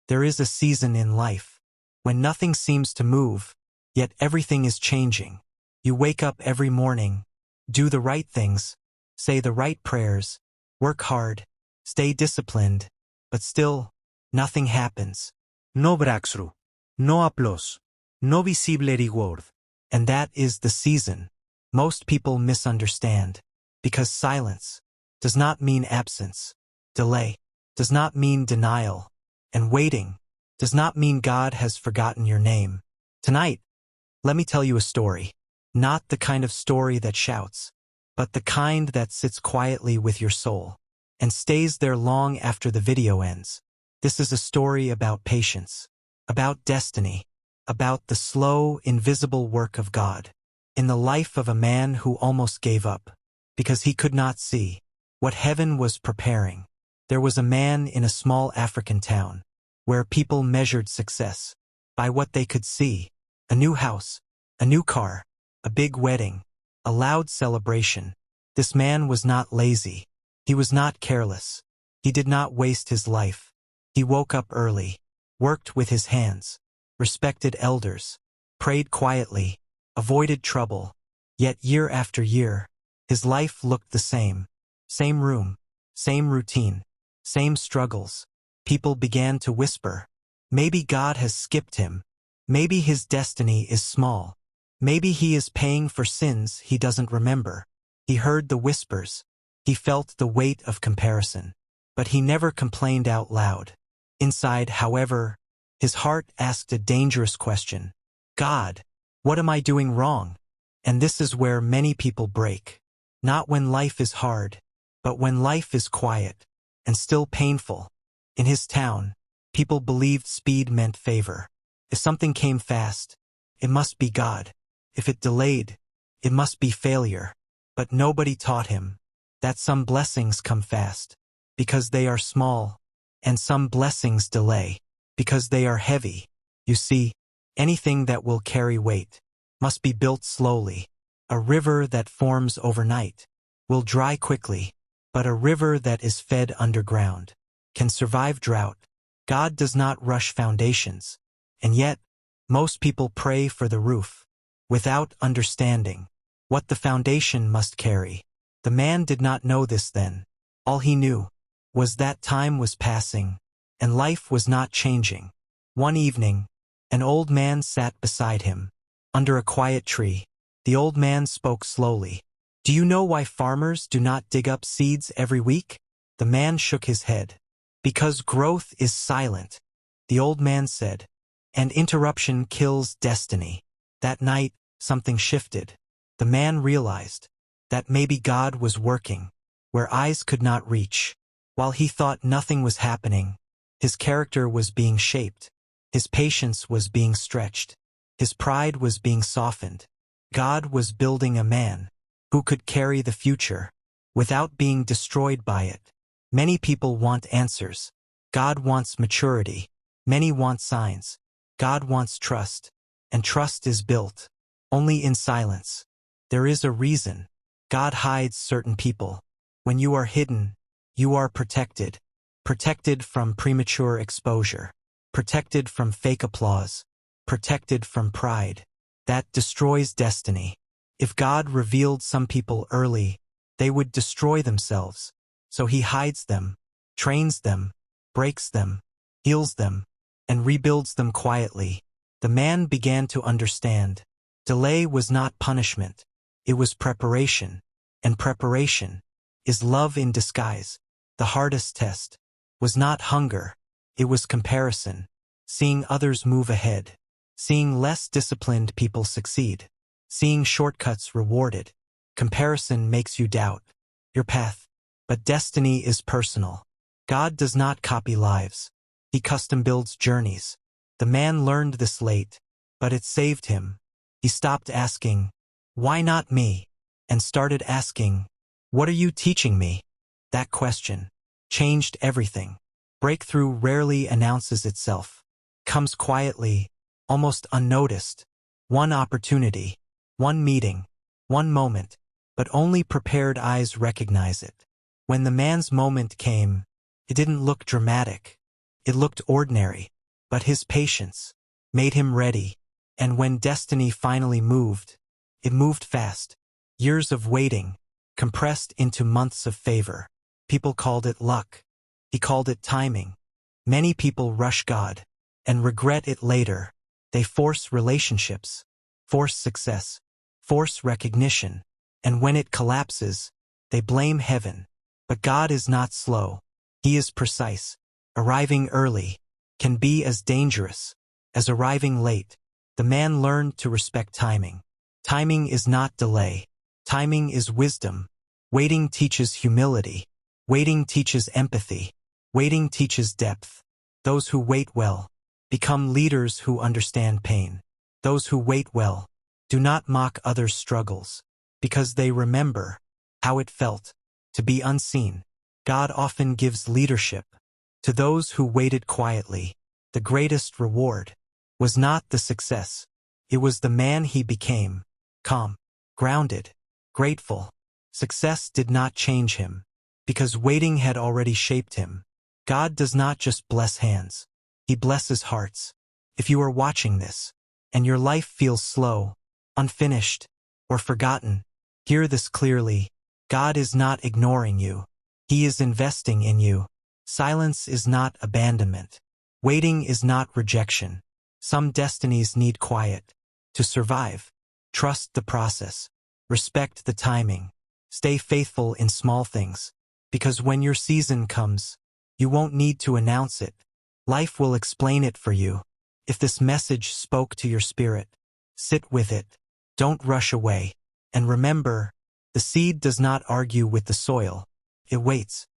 There is a season in life when nothing seems to move, yet everything is changing. You wake up every morning, do the right things, say the right prayers, work hard, stay disciplined, but still, nothing happens. No breakthrough, no applause, no visible reward. And that is the season most people misunderstand, because silence does not mean absence, delay does not mean denial, and waiting does not mean God has forgotten your name. Tonight, let me tell you a story. Not the kind of story that shouts, but the kind that sits quietly with your soul and stays there long after the video ends. This is a story about patience, about destiny, about the slow, invisible work of God in the life of a man who almost gave up because he could not see what heaven was preparing. There was a man in a small African town where people measured success by what they could see: a new house, a new car, a big wedding, a loud celebration. This man was not lazy. He was not careless. He did not waste his life. He woke up early, worked with his hands, respected elders, prayed quietly, avoided trouble. Yet year after year, his life looked the same. Same room, same routine, same struggles. People began to whisper, maybe God has skipped him. Maybe his destiny is small. Maybe he is paying for sins he doesn't remember. He heard the whispers. He felt the weight of comparison. But he never complained out loud. Inside, however, his heart asked a dangerous question. God, what am I doing wrong? And this is where many people break. Not when life is hard, but when life is quiet and still painful. In his town, people believed speed meant favor. If something came fast, it must be God. If it delayed, it must be failure. But nobody taught him that some blessings come fast because they are small, and some blessings delay because they are heavy. You see, anything that will carry weight must be built slowly. A river that forms overnight will dry quickly, but a river that is fed underground can survive drought. God does not rush foundations, and yet, most people pray for the roof without understanding what the foundation must carry. The man did not know this then. All he knew was that time was passing, and life was not changing. One evening, an old man sat beside him, under a quiet tree. The old man spoke slowly. Do you know why farmers do not dig up seeds every week? The man shook his head. Because growth is silent, the old man said, and interruption kills destiny. That night, something shifted. The man realized that maybe God was working where eyes could not reach. While he thought nothing was happening, his character was being shaped. His patience was being stretched. His pride was being softened. God was building a man who could carry the future without being destroyed by it. Many people want answers. God wants maturity. Many want signs. God wants trust. And trust is built only in silence. There is a reason God hides certain people. When you are hidden, you are protected. Protected from premature exposure. Protected from fake applause. Protected from pride. That destroys destiny. If God revealed some people early, they would destroy themselves. So he hides them, trains them, breaks them, heals them, and rebuilds them quietly. The man began to understand. Delay was not punishment. It was preparation. And preparation is love in disguise. The hardest test was not hunger. It was comparison. Seeing others move ahead. Seeing less disciplined people succeed. Seeing shortcuts rewarded. Comparison makes you doubt your path. But destiny is personal. God does not copy lives. He custom builds journeys. The man learned this late, but it saved him. He stopped asking, why not me? And started asking, what are you teaching me? That question changed everything. Breakthrough rarely announces itself. Comes quietly, almost unnoticed. One opportunity, one meeting, one moment, but only prepared eyes recognize it. When the man's moment came, it didn't look dramatic. It looked ordinary. but his patience made him ready. And when destiny finally moved, it moved fast. Years of waiting, compressed into months of favor. People called it luck. He called it timing. Many people rush God and regret it later. They force relationships, force success, force recognition, and when it collapses, they blame heaven. But God is not slow. He is precise. Arriving early can be as dangerous as arriving late. The man learned to respect timing. Timing is not delay. Timing is wisdom. Waiting teaches humility. Waiting teaches empathy. Waiting teaches depth. Those who wait well become leaders who understand pain. Those who wait well do not mock others' struggles because they remember how it felt to be unseen. God often gives leadership to those who waited quietly. The greatest reward was not the success. It was the man he became, calm, grounded, grateful. Success did not change him because waiting had already shaped him. God does not just bless hands. He blesses hearts. If you are watching this and your life feels slow, unfinished, or forgotten, hear this clearly. God is not ignoring you. He is investing in you. Silence is not abandonment. Waiting is not rejection. Some destinies need quiet to survive. Trust the process. Respect the timing. Stay faithful in small things, because when your season comes, you won't need to announce it. Life will explain it for you. If this message spoke to your spirit, sit with it. Don't rush away. And remember, the seed does not argue with the soil. It waits.